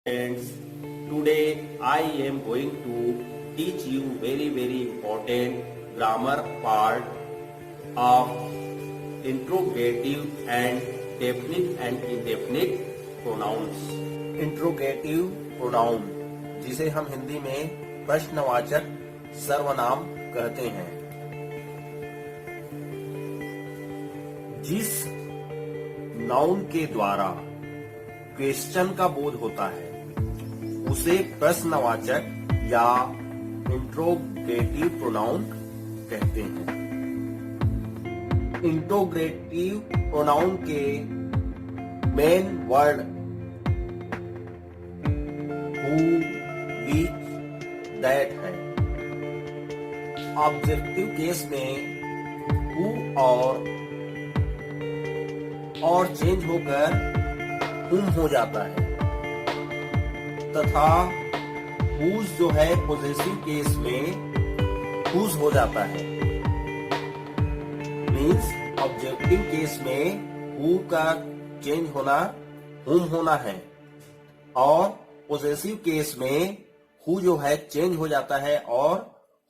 Friends, today I am going to teach you very important grammar part of interrogative and definite and indefinite pronouns. Interrogative pronoun जिसे हम हिंदी में प्रश्नवाचक सर्वनाम कहते हैं। जिस नाउन के द्वारा क्वेश्चन का बोध होता है उसे प्रश्नवाचक या इंट्रोगेटिव प्रोनाउन कहते हैं। इंट्रोगेटिव प्रोनाउन के main word who, which, that है। ऑब्जेक्टिव केस में हु और चेंज होकर हुम हो जाता है तथा हुज जो है पॉजेसिव केस में हुज हो जाता है। मीन्स ऑब्जेक्टिव केस में हु का चेंज होना हुम होना है और पॉजेसिव केस में हु जो है चेंज हो जाता है और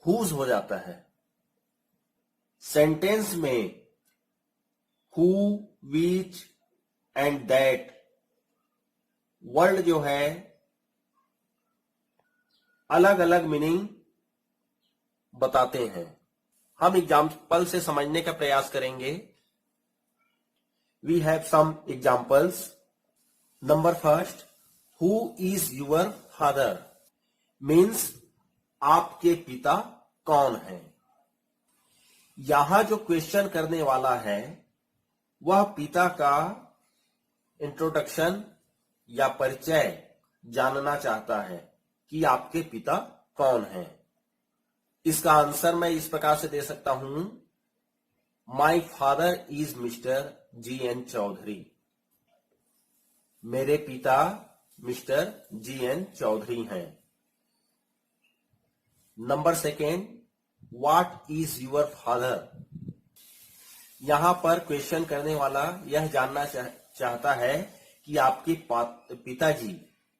हुज हो जाता है। सेंटेंस में who, which and that word जो है अलग अलग मीनिंग बताते हैं। हम एग्जाम्पल से समझने का प्रयास करेंगे। We have some examples. Number first, who is your father means आपके पिता कौन है। यहां जो क्वेश्चन करने वाला है वह पिता का इंट्रोडक्शन या परिचय जानना चाहता है कि आपके पिता कौन हैं। इसका आंसर मैं इस प्रकार से दे सकता हूं, my father is mister G N. Chaudhary. मेरे पिता मिस्टर जी.एन. चौधरी हैं। Number second, what is your father. यहां पर क्वेश्चन करने वाला यह जानना चाहता है कि आपके पिताजी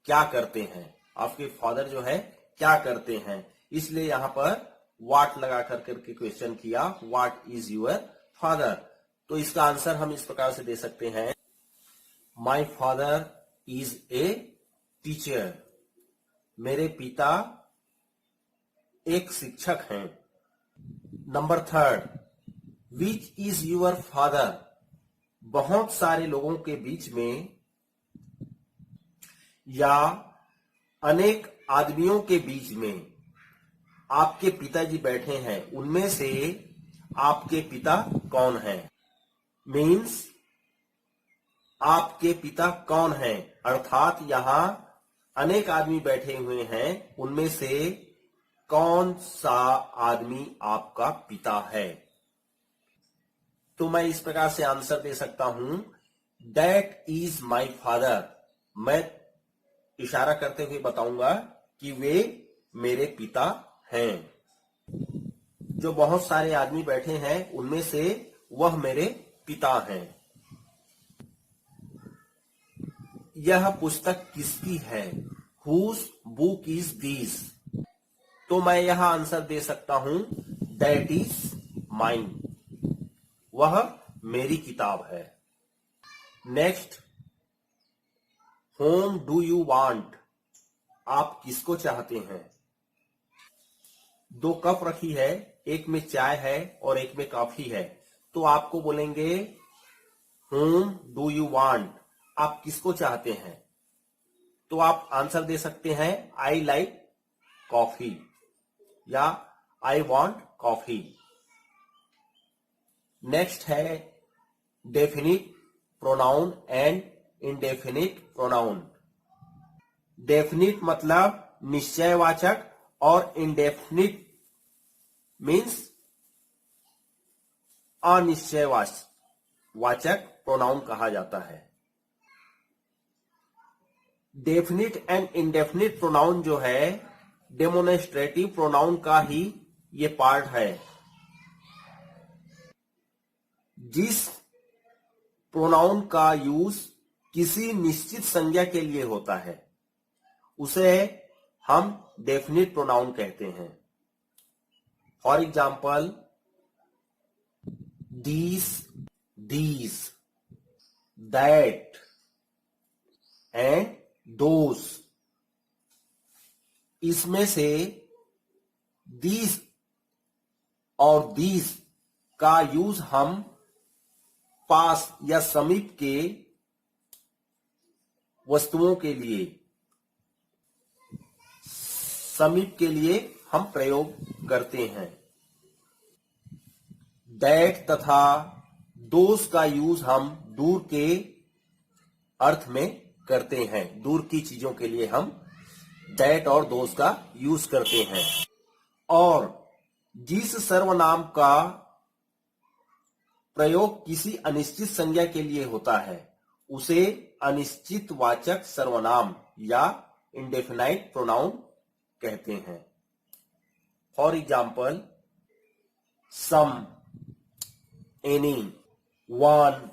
क्या करते हैं, आपके फादर जो है क्या करते हैं। इसलिए यहां पर व्हाट लगा करके क्वेश्चन किया, व्हाट इज यूर फादर। तो इसका आंसर हम इस प्रकार से दे सकते हैं, my father is a teacher. मेरे पिता एक शिक्षक हैं। Number third, which is your father. बहुत सारे लोगों के बीच में या अनेक आदमियों के बीच में आपके पिताजी बैठे हैं, उनमें से आपके पिता कौन हैं। मीन्स आपके पिता कौन हैं, अर्थात यहां अनेक आदमी बैठे हुए हैं, उनमें से कौन सा आदमी आपका पिता है। तो मैं इस प्रकार से आंसर दे सकता हूं, दैट इज माई फादर। मैं इशारा करते हुए बताऊंगा कि वे मेरे पिता हैं। जो बहुत सारे आदमी बैठे हैं उनमें से वह मेरे पिता हैं। यह पुस्तक किसकी है, हुज बुक इज दिस। तो मैं यह आंसर दे सकता हूं, दैट इज माइन। वह मेरी किताब है। Next, home do you want. आप किसको चाहते हैं। दो कप रखी है, एक में चाय है और एक में कॉफी है, तो आपको बोलेंगे होम डू यू वांट, आप किसको चाहते हैं। तो आप आंसर दे सकते हैं, आई लाइक कॉफी या आई वांट कॉफी। नेक्स्ट है definite pronoun and indefinite pronoun. Definite मतलब निश्चयवाचक और इंडेफिनिट मीन्स अनिश्चयवाचक प्रोनाउन कहा जाता है। डेफिनिट एंड इंडेफिनिट प्रोनाउन जो है डेमोनेस्ट्रेटिव प्रोनाउन का ही ये पार्ट है। जिस प्रोनाउन का यूज किसी निश्चित संज्ञा के लिए होता है, उसे हम डेफिनिट प्रोनाउन कहते हैं। For example, these, that and those. इसमें से दीज और दीज का यूज हम पास या समीप के वस्तुओं के लिए, समीप के लिए हम प्रयोग करते हैं। दैट तथा दोज का यूज हम दूर के अर्थ में करते हैं। दूर की चीजों के लिए हम दैट और दोज का यूज करते हैं। और जिस सर्वनाम का प्रयोग किसी अनिश्चित संज्ञा के लिए होता है उसे अनिश्चित वाचक सर्वनाम या इंडेफिनाइट प्रोनाउन कहते हैं। For example, some, any, one,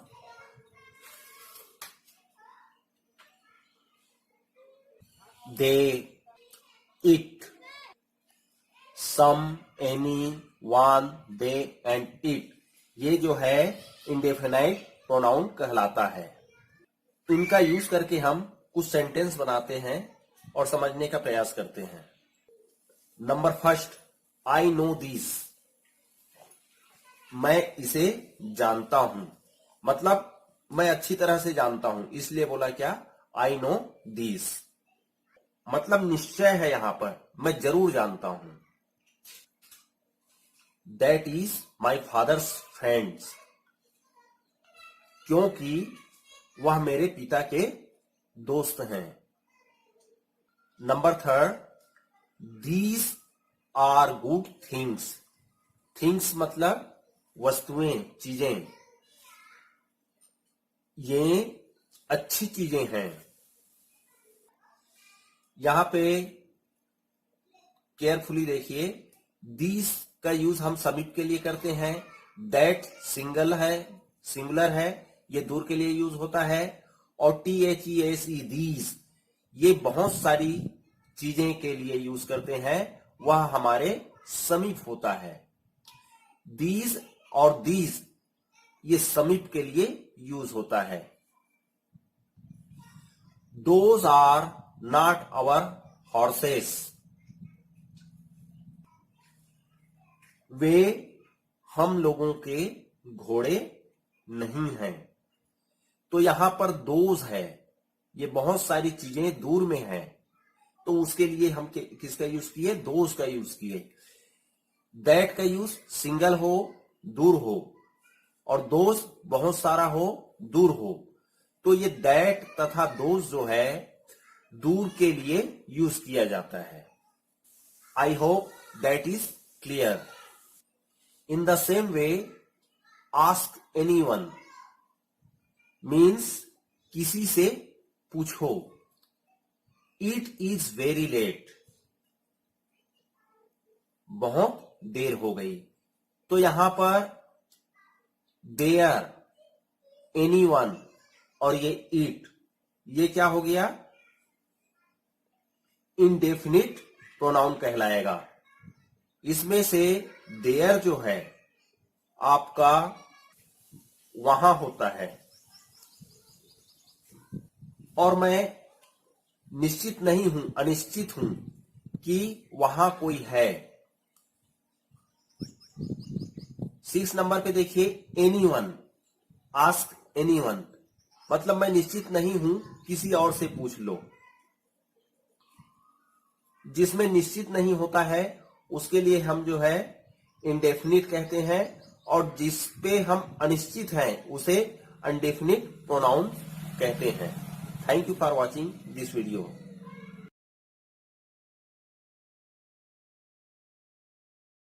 they, it. Some, any, one, they and it, ये जो है इंडेफिनाइट प्रोनाउन कहलाता है। इनका यूज करके हम कुछ सेंटेंस बनाते हैं और समझने का प्रयास करते हैं। Number first, I know this. मैं इसे जानता हूं, मतलब मैं अच्छी तरह से जानता हूं, इसलिए बोला क्या, आई नो दिस। मतलब निश्चय है, यहां पर मैं जरूर जानता हूं। That is my father's friends, क्योंकि वह मेरे पिता के दोस्त हैं। Number third, these are good things. Things मतलब वस्तुएं, चीजें, ये अच्छी चीजें हैं। यहां पे केयरफुली देखिए, दीज का यूज हम समीप के लिए करते हैं। दैट सिंगुलर है, ये दूर के लिए यूज होता है। और THESE, दीज, ये बहुत सारी चीजें के लिए यूज करते हैं, वह हमारे समीप होता है। दीज और दीज ये समीप के लिए यूज होता है। Those are not our horses, वे हम लोगों के घोड़े नहीं हैं। तो यहां पर दोज है, ये बहुत सारी चीजें दूर में हैं, तो उसके लिए हम किसका यूज किए, दोज का यूज किए। दैट का यूज सिंगल हो, दूर हो, और दोज बहुत सारा हो, दूर हो। तो ये दैट तथा दोज जो है दूर के लिए यूज किया जाता है। I hope that is clear. In the same way, ask anyone means किसी से पूछो। It is very late, बहुत देर हो गई। तो यहां पर there, anyone और ये it, ये क्या हो गया, इंडेफिनिट प्रोनाउन कहलाएगा। इसमें से देयर जो है आपका वहां होता है, और मैं निश्चित नहीं हूं, अनिश्चित हूं कि वहां कोई है। 6 नंबर पे देखिए, एनीवन, आस्क एनीवन, मतलब मैं निश्चित नहीं हूं, किसी और से पूछ लो। जिसमें निश्चित नहीं होता है उसके लिए हम जो है इंडेफिनिट कहते हैं, और जिस पे हम अनिश्चित हैं उसे अनडेफिनिट प्रोनाउन कहते हैं। Thank you for watching this video.